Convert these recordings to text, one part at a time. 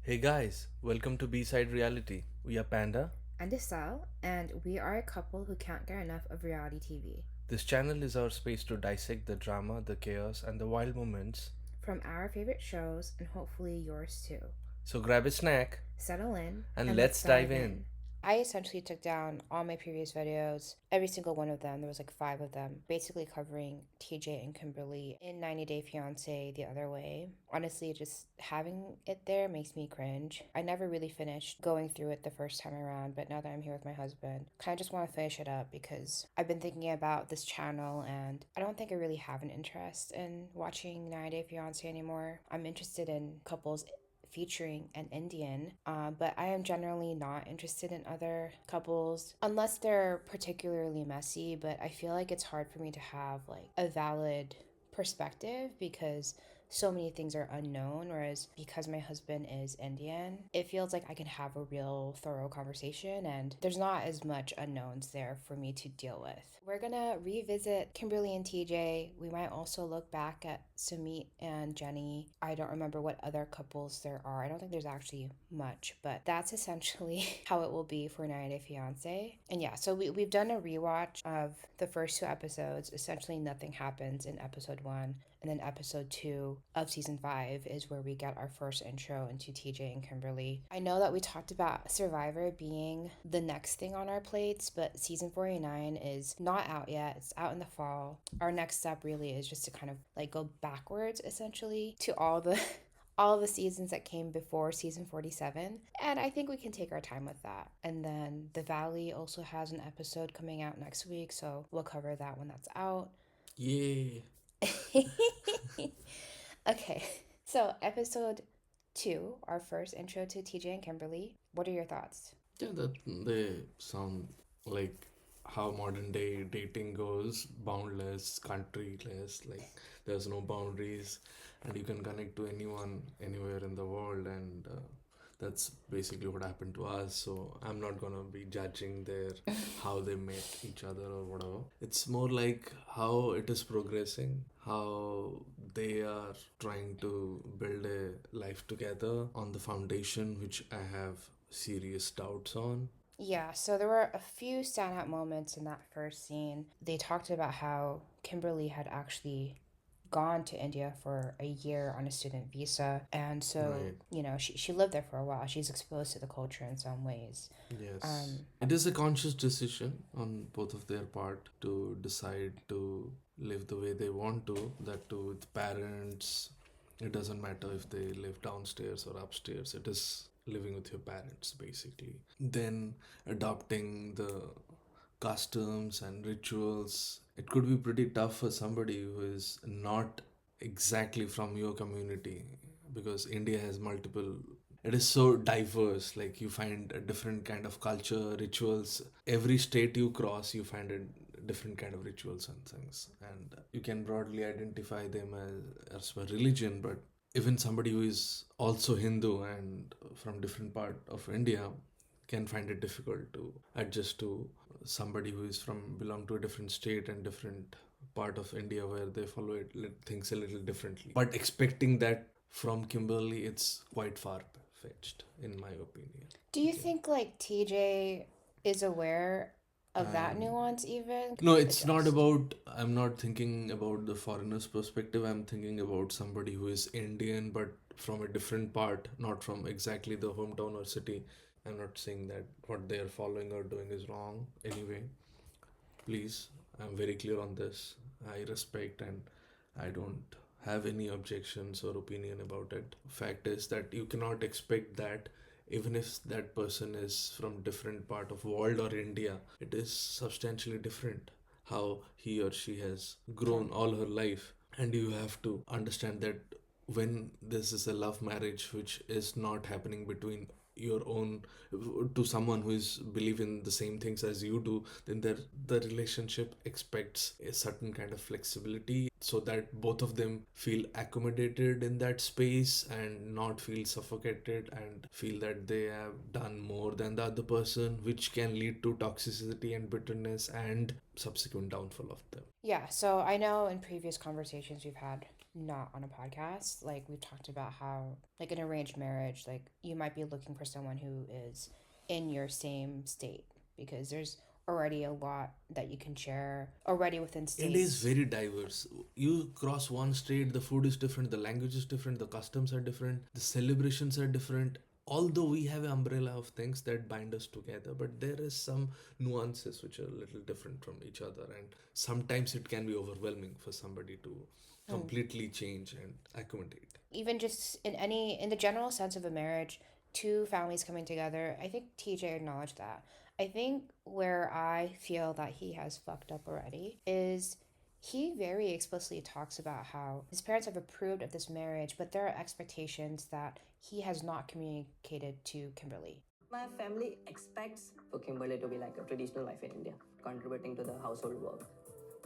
Hey guys, welcome to B-Side Reality. We are Panda. And Isal, and we are a couple who can't get enough of reality TV. This channel is our space to dissect the drama, the chaos, and the wild moments. From our favorite shows, and hopefully yours too. So grab a snack Settle in, and and let's let's dive dive in. in. I essentially took down all my previous videos, every single one of them. There was like five of them, basically covering TJ and Kimberly in 90 Day Fiancé the other way. Honestly, just having it there makes me cringe. I never really finished going through it the first time around, but now that I'm here with my husband, kind of just want to finish it up because I've been thinking about this channel and I don't think I really have an interest in watching 90 Day Fiancé anymore. I'm interested in couples featuring an Indian, but I am generally not interested in other couples unless they're particularly messy. But I feel like it's hard for me to have like a valid perspective because so many things are unknown, whereas because my husband is Indian, it feels like I can have a real thorough conversation and there's not as much unknowns there for me to deal with. We're gonna revisit Kimberly and TJ. We might also look back at Sumit and Jenny. I don't remember what other couples there are. I don't think there's actually much, but that's essentially how it will be for 90 Day Fiance. And yeah, so we've done a rewatch of the first two episodes. Essentially, nothing happens in episode one. And then episode two of season five is where we get our first intro into TJ and Kimberly. I know that we talked about Survivor being the next thing on our plates, but season 49 is not out yet. It's out in the fall. Our next step really is just to kind of like go backwards essentially to all the all the seasons that came before season 47. And I think we can take our time with that. And then The Valley also has an episode coming out next week, so we'll cover that when that's out. Yay! Okay, so episode two, our first intro to TJ and Kimberly. What are your thoughts? Yeah, that they sound like how modern day dating goes, boundless, countryless, like there's no boundaries and you can connect to anyone anywhere in the world and that's basically what happened to us. So I'm not gonna be judging their how they met each other or whatever. It's more like how it is progressing, how they are trying to build a life together on the foundation which I have serious doubts on. Yeah, so there were a few standout moments in that first scene. They talked about how Kimberly had actually gone to India for a year on a student visa. And so, Right. she lived there for a while. She's exposed to the culture in some ways. Yes. It is a conscious decision on both of their part to decide to live the way they want to, that too with parents. It doesn't matter if they live downstairs or upstairs, it is living with your parents basically. Then adopting the customs and rituals. It could be pretty tough for somebody who is not exactly from your community because India has multiple. It is so diverse. Like you find a different kind of culture, rituals. Every state you cross, you find a different kind of rituals and things, and you can broadly identify them as per religion. But even somebody who is also Hindu and from different part of India can find it difficult to adjust to somebody who is from belong to a different state and different part of India where they follow things a little differently. But expecting that from Kimberly, it's quite far fetched, in my opinion. Do you Okay. think like TJ is aware of that Um, nuance even? no, it's not Adjust. about. I'm not thinking about the foreigner's perspective. I'm thinking about somebody who is Indian but from a different part, not from exactly the hometown or city. I'm not saying that what they are following or doing is wrong anyway. Please, I'm very clear on this. I respect and I don't have any objections or opinion about it. Fact is that you cannot expect that even if that person is from different part of world or India, it is substantially different how he or she has Yeah. grown all her life. And you have to understand that when this is a love marriage which is not happening between your own to someone who is believe in the same things as you do, then the relationship expects a certain kind of flexibility so that both of them feel accommodated in that space and not feel suffocated and feel that they have done more than the other person, which can lead to toxicity and bitterness and subsequent downfall of them. Yeah, so I know in previous conversations we've had not on a podcast. Like we've talked about how like an arranged marriage, like you might be looking for someone who is in your same state because there's already a lot that you can share already within India is states. very diverse. You cross one state, the food is different, the language is different, the customs are different, the celebrations are different. Although we have an umbrella of things that bind us together, but there is some nuances which are a little different from each other, and sometimes it can be overwhelming for somebody to Hmm. completely change and accommodate. Even just in the general sense of a marriage, two families coming together, I think TJ acknowledged that. I think where I feel that he has fucked up already is he very explicitly talks about how his parents have approved of this marriage, but there are expectations that he has not communicated to Kimberly. My family expects for Kimberly to be like a traditional wife in India, contributing to the household work.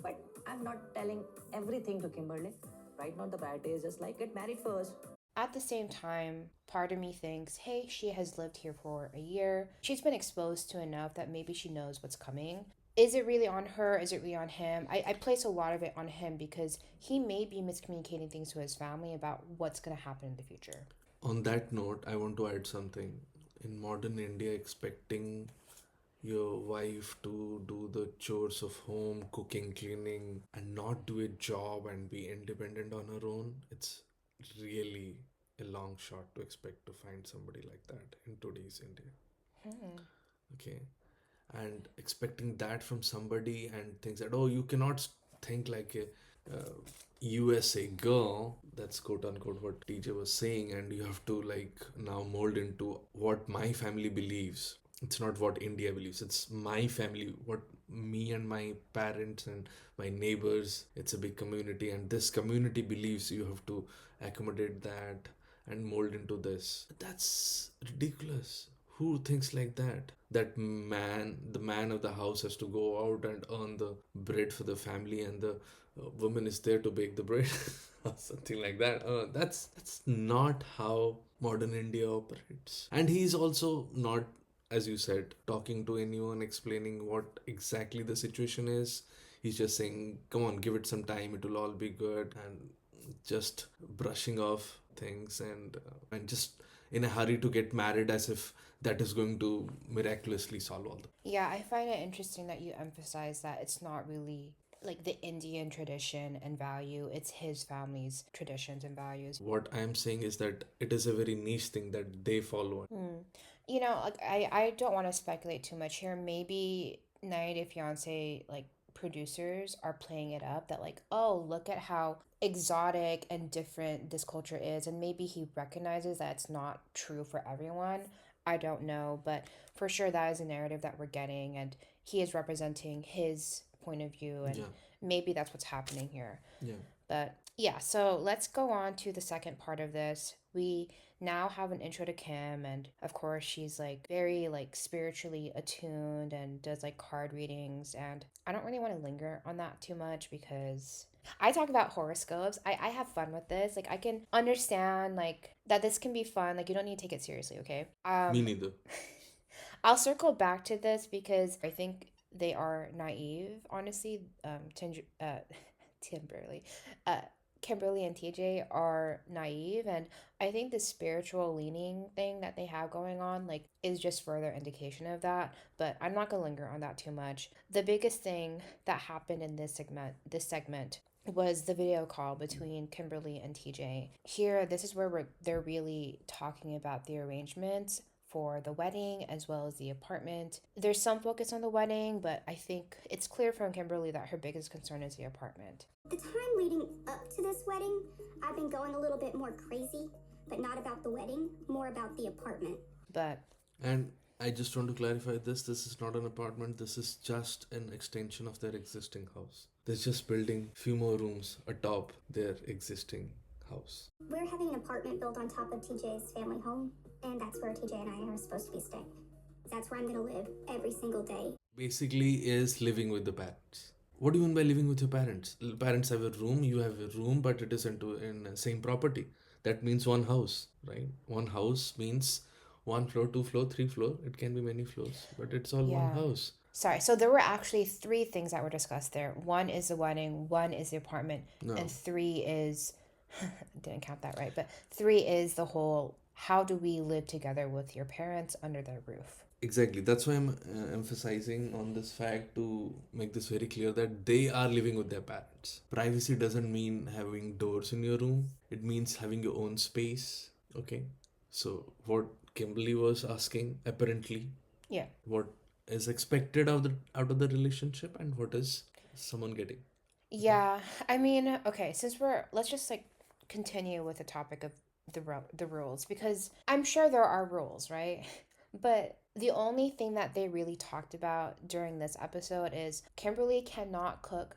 But I'm not telling everything to Kimberly. Right now, the priority is just like get married first. At the same time, part of me thinks, hey, she has lived here for a year. She's been exposed to enough that maybe she knows what's coming. Is it really on her? Is it really on him? I place a lot of it on him because he may be miscommunicating things to his family about what's going to happen in the future. On that note, I want to add something. In modern India, expecting your wife to do the chores of home, cooking, cleaning, and not do a job and be independent on her own, it's really a long shot to expect to find somebody like that in today's India. Hmm. Okay. And expecting that from somebody and things that, oh, you cannot think like a USA girl, that's quote unquote what TJ was saying, and you have to like now mold into what my family believes. It's not what India believes, it's my family, what me and my parents and my neighbors, it's a big community, and this community believes you have to accommodate that and mold into this. That's ridiculous. Who thinks like that? That man, the man of the house, has to go out and earn the bread for the family, and the woman is there to bake the bread, or something like that. That's not how modern India operates. And he's also not, as you said, talking to anyone, explaining what exactly the situation is. He's just saying, "Come on, give it some time. It will all be good," and just brushing off things, and just in a hurry to get married, as if that is going to miraculously solve all the. Yeah, I find it interesting that you emphasize that it's not really like the Indian tradition and value, it's his family's traditions and values. What I am saying is that it is a very niche thing that they follow. Hmm. You know, like I don't want to speculate too much here. Maybe 90 Day Fiance like producers are playing it up that like, oh, look at how exotic and different this culture is, and maybe he recognizes that it's not true for everyone. I don't know, but for sure that is a narrative that we're getting, and he is representing his point of view, and Yeah, maybe that's what's happening here. yeah. But yeah, so let's go on to the second part of this. We now have an intro to Kim, and of course she's like very like spiritually attuned and does like card readings, and I don't really want to linger on that too much because I talk about horoscopes. I have fun with this. Like I can understand like that this can be fun. Like you don't need to take it seriously, okay? Me neither. I'll circle back to this because I think they are naive, honestly. Timberly, uh, Kimberly and TJ are naive, and I think the spiritual leaning thing that they have going on, like, is just further indication of that. But I'm not gonna linger on that too much. The biggest thing that happened in this segment was the video call between Kimberly and TJ. Here, this is where they're really talking about the arrangements for the wedding as well as the apartment. There's some focus on the wedding, but I think it's clear from Kimberly that her biggest concern is the apartment. The time leading up to this wedding, I've been going a little bit more crazy, but not about the wedding, more about the apartment. But And I just want to clarify this. This is not an apartment. This is just an extension of their existing house. They're just building few more rooms atop their existing house. We're having an apartment built on top of TJ's family home, and that's where TJ and I are supposed to be staying. That's where I'm gonna live every single day. Basically, is living with the parents. What do you mean by living with your parents? Parents have a room, you have a room, but it is in the same property. That means one house, right? One house means one floor, two floor, three floor. It can be many floors, but it's all one yeah. house. Sorry, so there were actually three things that were discussed there. One is the wedding, one is the apartment, No, and three is Didn't count that right. But 3 is the whole how do we live together with your parents under their roof? Exactly. That's why I'm emphasizing on this fact to make this very clear that they are living with their parents. Privacy doesn't mean having doors in your room, it means having your own space. Okay. So, what Kimberly was asking, apparently, Yeah. what is expected out of the relationship and what is someone getting. Okay. Yeah. I mean, okay, since let's just like continue with the topic of the rules because I'm sure there are rules, right? But the only thing that they really talked about during this episode is Kimberly cannot cook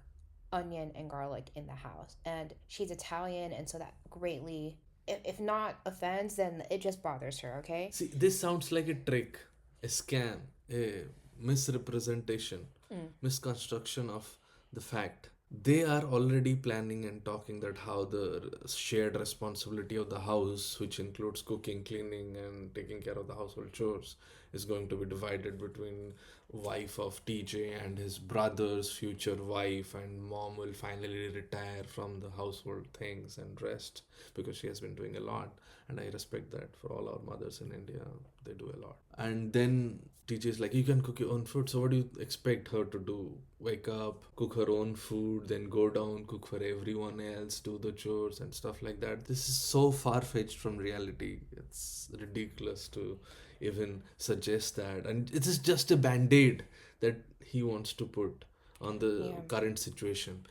onion and garlic in the house. And she's Italian, and so that greatly, if not offends, then it just bothers her, okay? See, this sounds like a trick, a scam, a misrepresentation, misconstruction of the fact. They are already planning and talking that how the shared responsibility of the house, which includes cooking, cleaning, and taking care of the household chores, is going to be divided between wife of TJ and his brother's future wife, and mom will finally retire from the household things and rest because she has been doing a lot. And I respect that for all our mothers in India, they do a lot. And then TJ is like, you can cook your own food. So what do you expect her to do? Wake up, cook her own food, then go down, cook for everyone else, do the chores and stuff like that. This is so far fetched from reality. It's ridiculous to even suggest that. And it is just a band aid that he wants to put on the Yeah. current situation.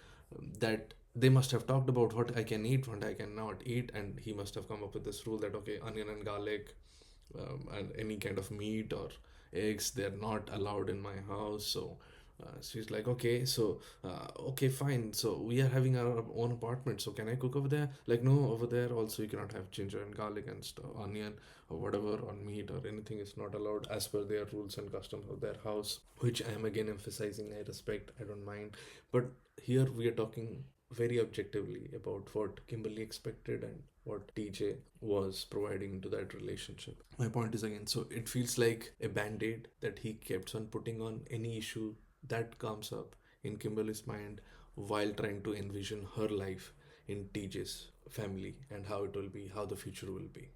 That they must have talked about what I can eat, what I cannot eat, and he must have come up with this rule that okay, onion and garlic, and any kind of meat or eggs, they're not allowed in my house. So she's like, okay, so okay, fine. So we are having our own apartment. So can I cook over there? Like, no, over there also you cannot have ginger and garlic and stuff, onion or whatever, or meat or anything is not allowed as per their rules and customs of their house. Which I am again emphasizing. I respect. I don't mind. But here we are talking very objectively about what Kimberly expected and what TJ was providing to that relationship. My point is again, so it feels like a band aid that he kept on putting on any issue that comes up in Kimberly's mind while trying to envision her life in TJ's family and how it will be, how the future will be.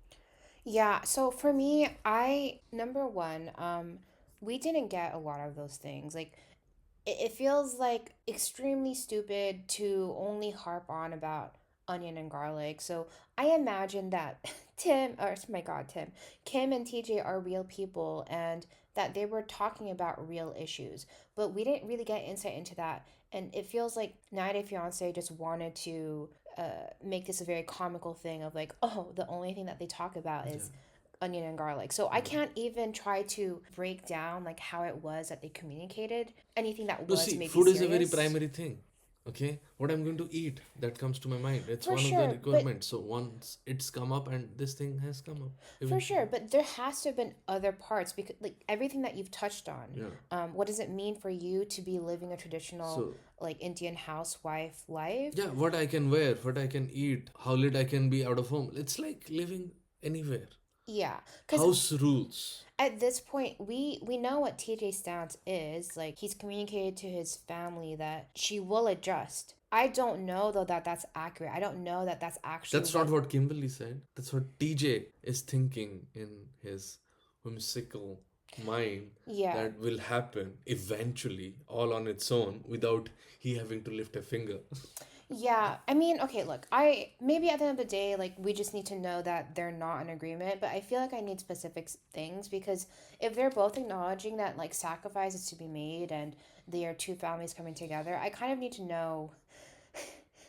Yeah, so for me, number one, we didn't get a lot of those things. Like, it feels like extremely stupid to only harp on about onion and garlic. So I imagine that Kim and TJ are real people and that they were talking about real issues. But we didn't really get insight into that. And it feels like 90 Day Fiance just wanted to make this a very comical thing of like, oh, the only thing that they talk about Yeah. is onion and garlic. So I can't even try to break down like how it was that they communicated anything that No, was see, maybe food is a very serious. primary thing. Okay, what I'm going to eat, that comes to my mind. It's For one of the sure, but requirements. So once it's come up, and this thing has come up for sure, eventually. but there has to have been other parts because like everything that you've touched on. Yeah. What does it mean for you to be living a traditional So like Indian housewife life? yeah, what I can wear, what I can eat, how late I can be out of home. It's like living anywhere. Yeah, because House rules. at this point we know what TJ's stance is. Like he's communicated to his family that she will adjust. I don't know though that that's accurate. I don't know that that's actually That's not what. what Kimberly said. That's what TJ is thinking in his whimsical mind Yeah. that will happen eventually all on its own without he having to lift a finger. Yeah, I mean, okay, look, I maybe at the end of the day, like we just need to know that they're not in agreement, but I feel like I need specific things because if they're both acknowledging that like sacrifice is to be made and they are two families coming together, I kind of need to know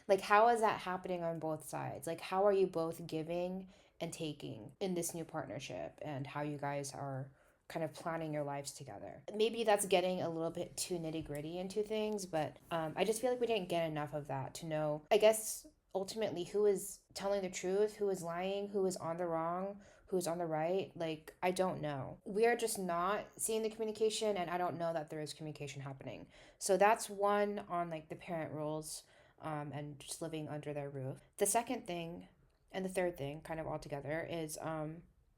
like how is that happening on both sides? Like how are you both giving and taking in this new partnership and how you guys are kind of planning your lives together. Maybe that's getting a little bit too nitty gritty into things, but I just feel like we didn't get enough of that to know, I guess, ultimately who is telling the truth, who is lying, who is on the wrong, who's on the right. Like, I don't know. We are just not seeing the communication, and I don't know that there is communication happening. So that's one on like the parent roles and just living under their roof. The second thing and the third thing, kind of all together, is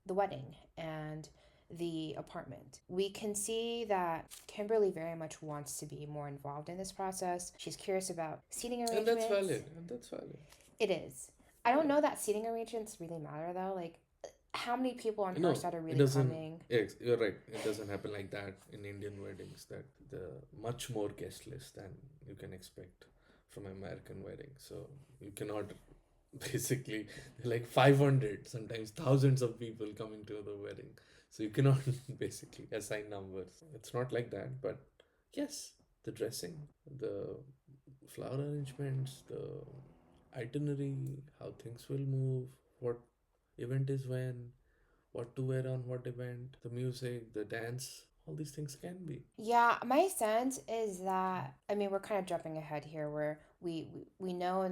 the wedding and the apartment. We can see that Kimberly very much wants to be more involved in this process. She's curious about seating And that's arrangements. valid. And that's valid. It is. I don't know that seating arrangements really matter though. Like, how many people on her No, side are it really doesn't. coming? Yes, you're right. It doesn't happen like that in Indian weddings. That the much more guest list than you can expect from American wedding. So you cannot basically like 500, sometimes thousands of people coming to the wedding. So you cannot basically assign numbers. It's not like that. But yes, the dressing, the flower arrangements, the itinerary, how things will move, what event is when, what to wear on what event, the music, the dance, all these things can be. Yeah, my sense is that, I mean, we're kind of jumping ahead here where we know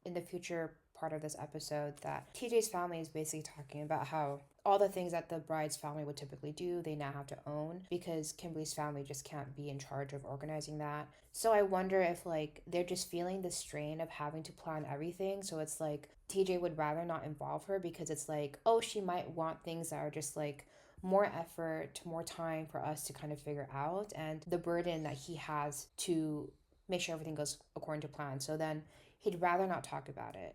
in the future part of this episode that TJ's family is basically talking about how all the things that the bride's family would typically do, they now have to own because Kimberly's family just can't be in charge of organizing that. So I wonder if like they're just feeling the strain of having to plan everything. So it's like TJ would rather not involve her because it's like, oh, she might want things that are just like more effort, more time for us to kind of figure out, and the burden that he has to make sure everything goes according to plan. So then he'd rather not talk about it,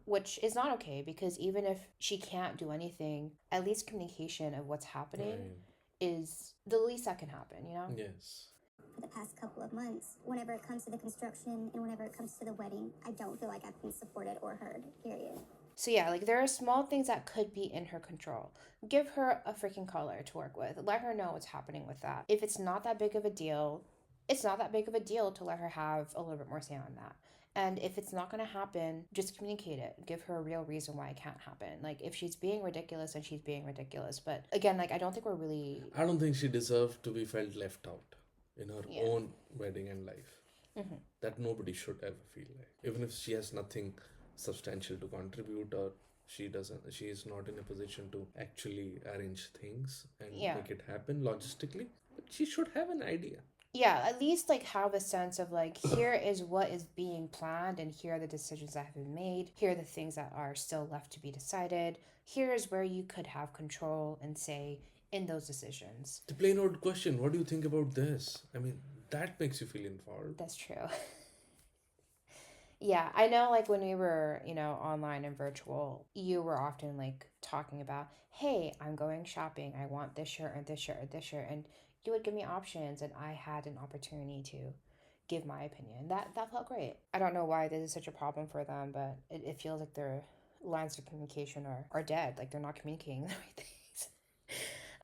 which is not okay because even if she can't do anything, at least communication of what's happening Right. is the least that can happen, you know? Yes. For the past couple of months, whenever it comes to the construction and whenever it comes to the wedding, I don't feel like I've been supported or heard, period. So yeah, like there are small things that could be in her control. Give her a freaking color to work with. Let her know what's happening with that. If it's not that big of a deal, it's not that big of a deal to let her have a little bit more say on that. And if it's not going to happen, just communicate it. Give her a real reason why it can't happen. Like if she's being ridiculous, then she's being ridiculous. But again, like I don't think we're really, I don't think she deserved to be felt left out in her yeah. own wedding and life. Mm-hmm. That nobody should ever feel like. Even if she has nothing substantial to contribute, or she is not in a position to actually arrange things and Yeah. make it happen logistically, but she should have an idea. Yeah, at least like have a sense of like here is what is being planned and here are the decisions that have been made. Here are the things that are still left to be decided. Here is where you could have control and say in those decisions. The plain old question, what do you think about this? I mean, that makes you feel involved. That's true. Yeah, I know like when we were, online and virtual, you were often like talking about, hey, I'm going shopping. I want this shirt and this shirt and this shirt. And you would give me options and I had an opportunity to give my opinion. That felt great. I don't know why this is such a problem for them, but it feels like their lines of communication are dead. Like they're not communicating the right things.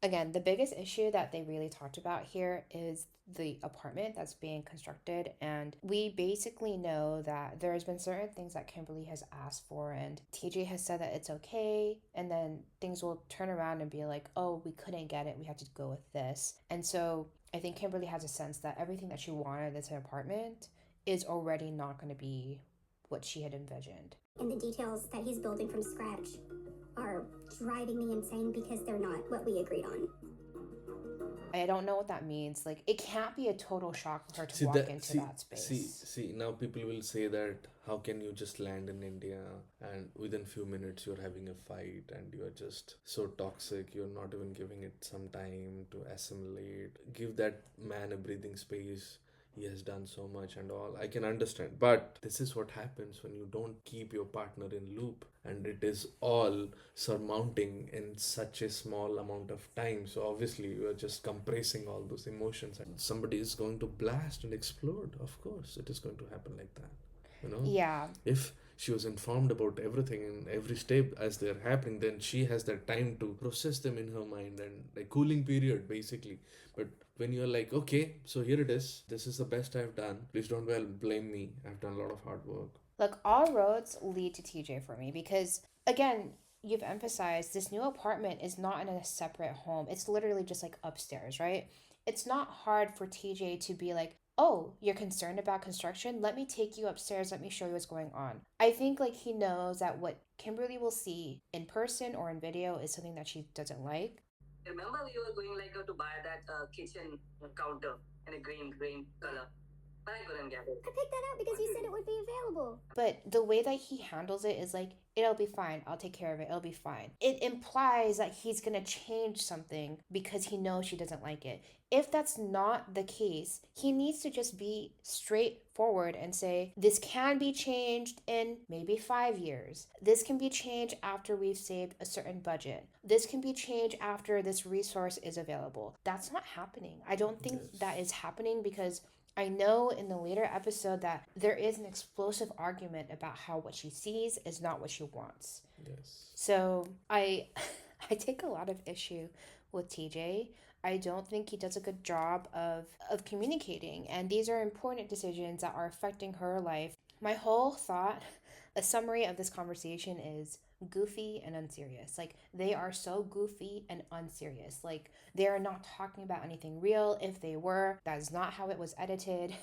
Again, the biggest issue that they really talked about here is the apartment that's being constructed. And we basically know that there has been certain things that Kimberly has asked for, and TJ has said that it's okay. And then things will turn around and be like, oh, we couldn't get it. We had to go with this. And so I think Kimberly has a sense that everything that she wanted in an apartment is already not going to be what she had envisioned. And the details that he's building from scratch are driving me insane because they're not what we agreed on. I don't know what that means. Like, it can't be a total shock for her to walk into that space. See, now people will say that how can you just land in India and within few minutes you're having a fight and you're just so toxic, you're not even giving it some time to assimilate. Give that man a breathing space. He has done so much and all. I can understand. But this is what happens when you don't keep your partner in loop and it is all surmounting in such a small amount of time. So obviously you are just compressing all those emotions and somebody is going to blast and explode. Of course, it is going to happen like that. You know? Yeah. If she was informed about everything in every step as they're happening, then she has that time to process them in her mind and like cooling period basically. But when you're like, okay, so here it is, this is the best I've done, please don't well blame me, I've done a lot of hard work. Look, all roads lead to TJ for me because, again, you've emphasized this new apartment is not in a separate home. It's literally just like upstairs, right? It's not hard for TJ to be like, oh, you're concerned about construction? Let me take you upstairs. Let me show you what's going on. I think like he knows that what Kimberly will see in person or in video is something that she doesn't like. Remember, we were going like to buy that kitchen counter in a green color. but I couldn't get it. I picked that out because you said it would be available. But the way that he handles it is like, it'll be fine. I'll take care of it. It'll be fine. It implies that he's going to change something because he knows she doesn't like it. If that's not the case, he needs to just be straightforward and say, this can be changed in maybe 5 years. This can be changed after we've saved a certain budget. This can be changed after this resource is available. That's not happening. I don't think that is happening because I know in the later episode that there is an explosive argument about how what she sees is not what she wants. Yes. So I I take a lot of issue with TJ. I don't think he does a good job of communicating, and these are important decisions that are affecting her life. My whole thought, a summary of this conversation is goofy and unserious. Like, they are so goofy and unserious. Like, they are not talking about anything real. If they were, that is not how it was edited.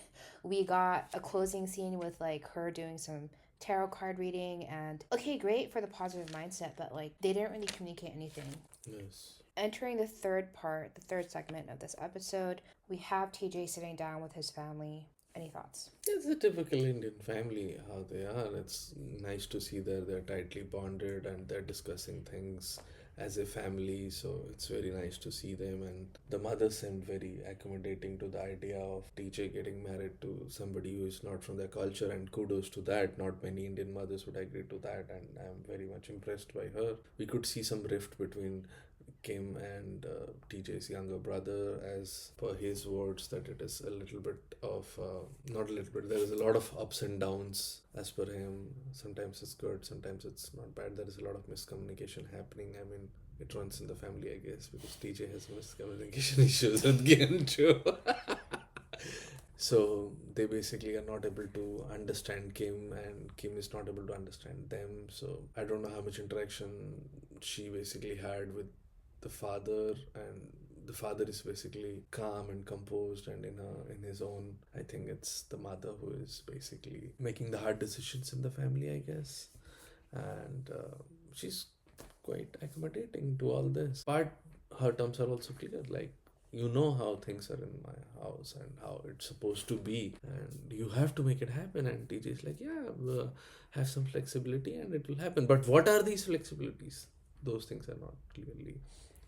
We got a closing scene with like her doing some tarot card reading, and okay, great for the positive mindset, but like they didn't really communicate anything. Yes. Entering the third part, the third segment of this episode, we have TJ sitting down with his family. Any thoughts? It's a typical Indian family, how they are. It's nice to see that they're tightly bonded and they're discussing things as a family. So it's very nice to see them. And the mother seemed very accommodating to the idea of TJ getting married to somebody who is not from their culture. And kudos to that. Not many Indian mothers would agree to that. And I'm very much impressed by her. We could see some rift between Kim and TJ's younger brother, as per his words, that it is a little bit of, not a little bit, there is a lot of ups and downs as per him. Sometimes it's good, sometimes it's not bad. There is a lot of miscommunication happening. I mean, it runs in the family, I guess, because TJ has miscommunication issues with Kim too. So they basically are not able to understand Kim, and Kim is not able to understand them. So I don't know how much interaction she basically had with the father, and the father is basically calm and composed and in his own. I think it's the mother who is basically making the hard decisions in the family, I guess, and she's quite accommodating to all this. But her terms are also clear, like, you know how things are in my house and how it's supposed to be, and you have to make it happen. And TJ is like, yeah, have some flexibility and it will happen. But what are these flexibilities? Those things are not clearly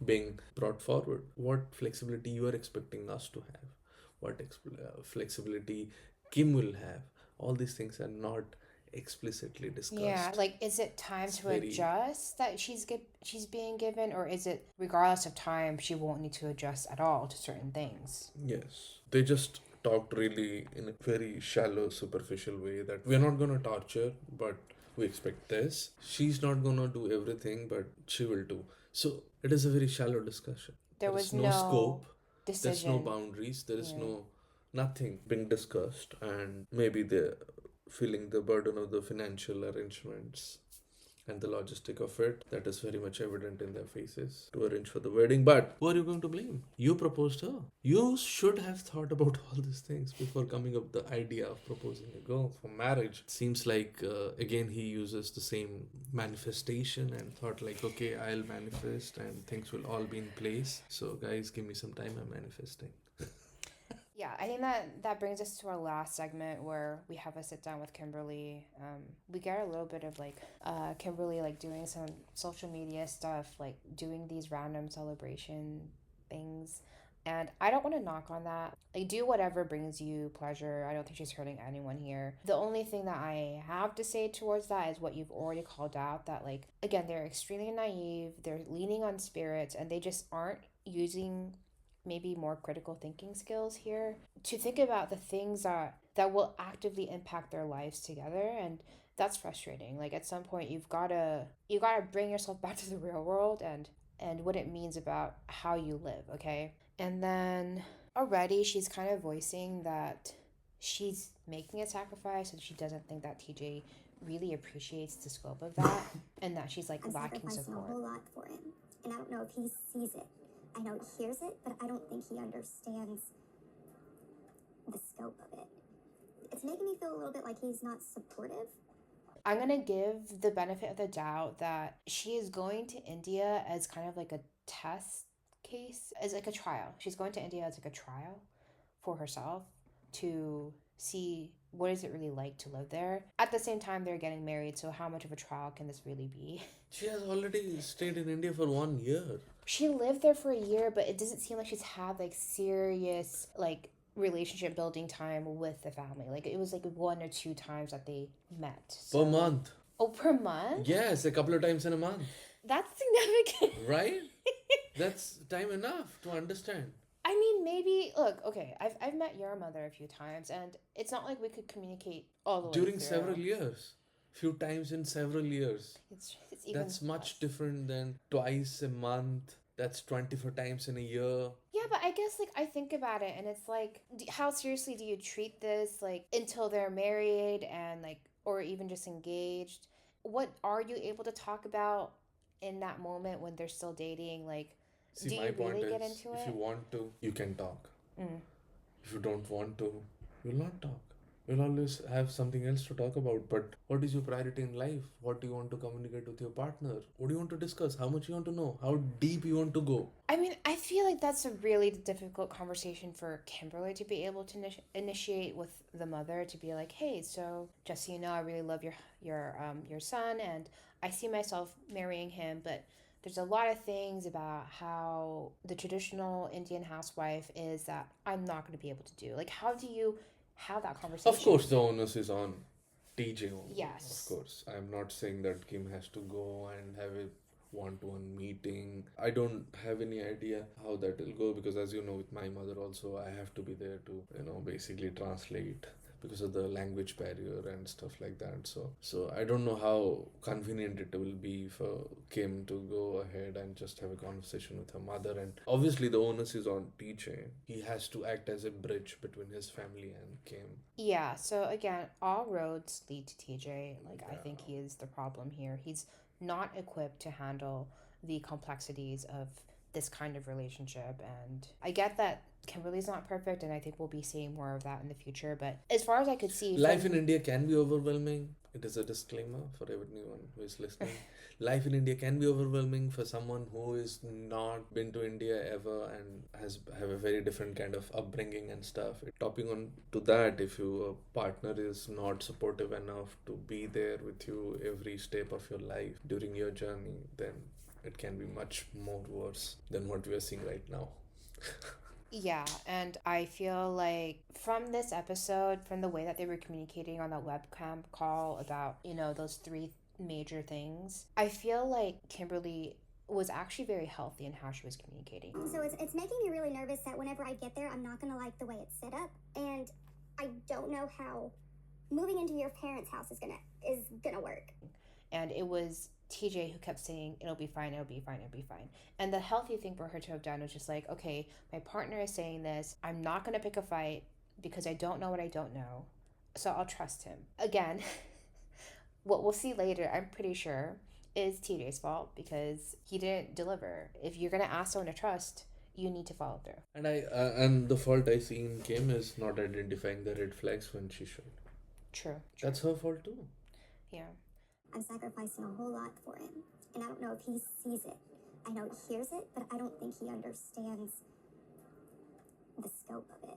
being brought forward. What flexibility you are expecting us to have? What flexibility Kim will have? All these things are not explicitly discussed. Yeah, like, is it time It's to very adjust that she's being given, or is it regardless of time she won't need to adjust at all to certain things? Yes, they just talked really in a very shallow, superficial way that we're not gonna torture, but we expect this. She's not gonna do everything, but she will do. So it is a very shallow discussion. There There is was no no scope, there's no decision. boundaries, there is Yeah. no nothing being discussed, and maybe they're feeling the burden of the financial arrangements and the logistic of it. That is very much evident in their faces to arrange for the wedding. But who are you going to blame? You proposed her. You should have thought about all these things before coming up with the idea of proposing a girl for marriage. It seems like again he uses the same manifestation and thought like, okay, I'll manifest and things will all be in place. So guys, give me some time. I'm manifesting. Yeah, I think that brings us to our last segment where we have a sit down with Kimberly. We get a little bit of like Kimberly like doing some social media stuff, like doing these random celebration things. And I don't want to knock on that. Like, do whatever brings you pleasure. I don't think she's hurting anyone here. The only thing that I have to say towards that is what you've already called out, that like, again, they're extremely naive, they're leaning on spirits, and they just aren't using maybe more critical thinking skills here to think about the things that will actively impact their lives together. And that's frustrating. Like, at some point you gotta bring yourself back to the real world and what it means about how you live, okay? And then already she's kind of voicing that she's making a sacrifice and she doesn't think that TJ really appreciates the scope of that and that she's like I'm lacking sacrificing a support. whole lot for him, and I don't know if he sees it. I know he hears it, but I don't think he understands the scope of it. It's making me feel a little bit like he's not supportive. I'm going to give the benefit of the doubt that she is going to India as kind of like a test case, as like a trial. She's going to India as like a trial for herself to see what is it really like to live there. At the same time, they're getting married, so how much of a trial can this really be? She has already stayed in India for 1 year. She lived there for a year, but it doesn't seem like she's had like serious like relationship building time with the family. Like it was like 1 or 2 times that they met. Per month. Oh, per month? Yes, a couple of times in a month. That's significant. Right? That's time enough to understand. I mean, maybe look. Okay, I've met your mother a few times, and it's not like we could communicate all the way During through. several years. Few times in several years. It's even That's much less. different than twice a month. That's 24 times in a year. Yeah, but I guess like I think about it, and it's like, how seriously do you treat this? Like until they're married and like, or even just engaged. What are you able to talk about in that moment when they're still dating? Like, See, do my you point really get is, into if it? you want to, you can talk. Mm. If you don't want to, you'll not talk. You'll always have something else to talk about. But what is your priority in life? What do you want to communicate with your partner? What do you want to discuss? How much you want to know? How deep you want to go? I mean, I feel like that's a really difficult conversation for Kimberly to be able to initiate with the mother, to be like, "Hey, so just so you know, I really love your son, and I see myself marrying him, but there's a lot of things about how the traditional Indian housewife is that I'm not going to be able to do." Like, how do you have that conversation? Of course, the onus is on TJ only. Yes. Of course. I'm not saying that Kim has to go and have a one-to-one meeting. I don't have any idea how that will go, because as you know, with my mother also, I have to be there to, basically translate because of the language barrier and stuff like that. So I don't know how convenient it will be for Kim to go ahead and just have a conversation with her mother. And obviously the onus is on TJ. He has to act as a bridge between his family and Kim. Yeah, so again, all roads lead to TJ. Like, I think he is the problem here. He's not equipped to handle the complexities of this kind of relationship. And I get that Kimberly's not perfect, and I think we'll be seeing more of that in the future. But as far as I could see, Life in India can be overwhelming. It is a disclaimer for everyone who is listening. Life in India can be overwhelming for someone who is not been to India ever and have a very different kind of upbringing and stuff. Topping on to that, if your partner is not supportive enough to be there with you every step of your life during your journey, then it can be much more worse than what we are seeing right now. Yeah, and I feel like from this episode, from the way that they were communicating on that webcam call about, those three major things, I feel like Kimberly was actually very healthy in how she was communicating. So it's making me really nervous that whenever I get there, I'm not going to like the way it's set up. And I don't know how moving into your parents' house is gonna work. And it was TJ who kept saying, "It'll be fine, it'll be fine, it'll be fine." And the healthy thing for her to have done was just like, okay, my partner is saying this. I'm not going to pick a fight because I don't know what I don't know. So I'll trust him. Again, what we'll see later, I'm pretty sure, is TJ's fault because he didn't deliver. If you're going to ask someone to trust, you need to follow through. And the fault I see in Kim is not identifying the red flags when she should. True. That's her fault too. Yeah. I'm sacrificing a whole lot for him, and I don't know if he sees it. I know he hears it, but I don't think he understands the scope of it.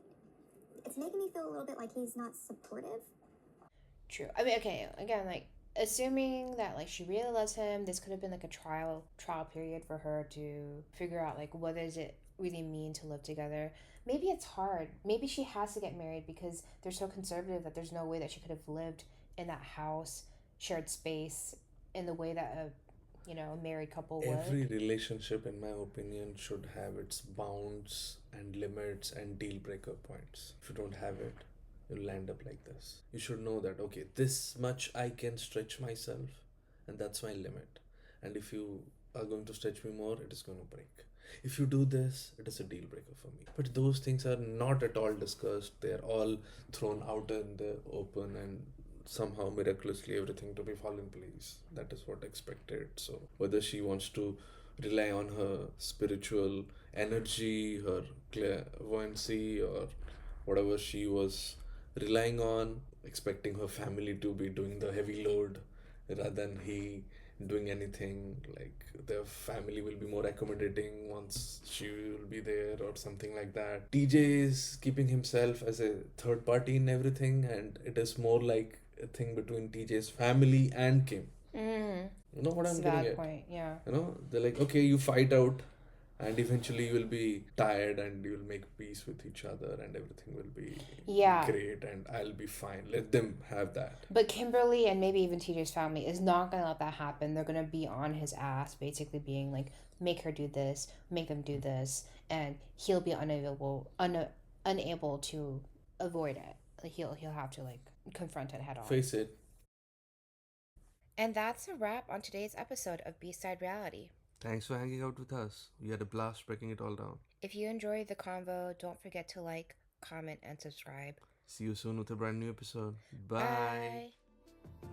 It's making me feel a little bit like he's not supportive. True. I mean, okay, again, like, assuming that like she really loves him, this could have been like a trial period for her to figure out like what does it really mean to live together. Maybe it's hard. Maybe she has to get married because they're so conservative that there's no way that she could have lived in that house, shared space, in the way that a married couple would. Every relationship, in my opinion, should have its bounds and limits and deal breaker points. If you don't have it, you'll end up like this. You should know that, okay, this much I can stretch myself, and that's my limit. And if you are going to stretch me more, it is going to break. If you do this, it is a deal breaker for me. But those things are not at all discussed. They're all thrown out in the open, and somehow miraculously everything to be fall in place. That is what expected. So whether she wants to rely on her spiritual energy, her clairvoyancy, or whatever she was relying on, expecting her family to be doing the heavy load rather than he doing anything. Like their family will be more accommodating once she will be there or something like that. TJ is keeping himself as a third party in everything, and it is more like a thing between TJ's family and Kim. Mm. You know what It's I'm a getting bad at? point. Yeah. You know, they're like, okay, you fight out, and eventually you will be tired, and you will make peace with each other, and everything will be Yeah. great, and I'll be fine. Let them have that. But Kimberly and maybe even TJ's family is not going to let that happen. They're going to be on his ass, basically being like, make her do this, make them do this, and he'll be unable to avoid it. Like he'll have to like confront it head on. Face it. And that's a wrap on today's episode of B-Side Reality. Thanks for hanging out with us. We had a blast breaking it all down. If you enjoyed the convo, don't forget to like, comment, and subscribe. See you soon with a brand new episode. Bye. Bye.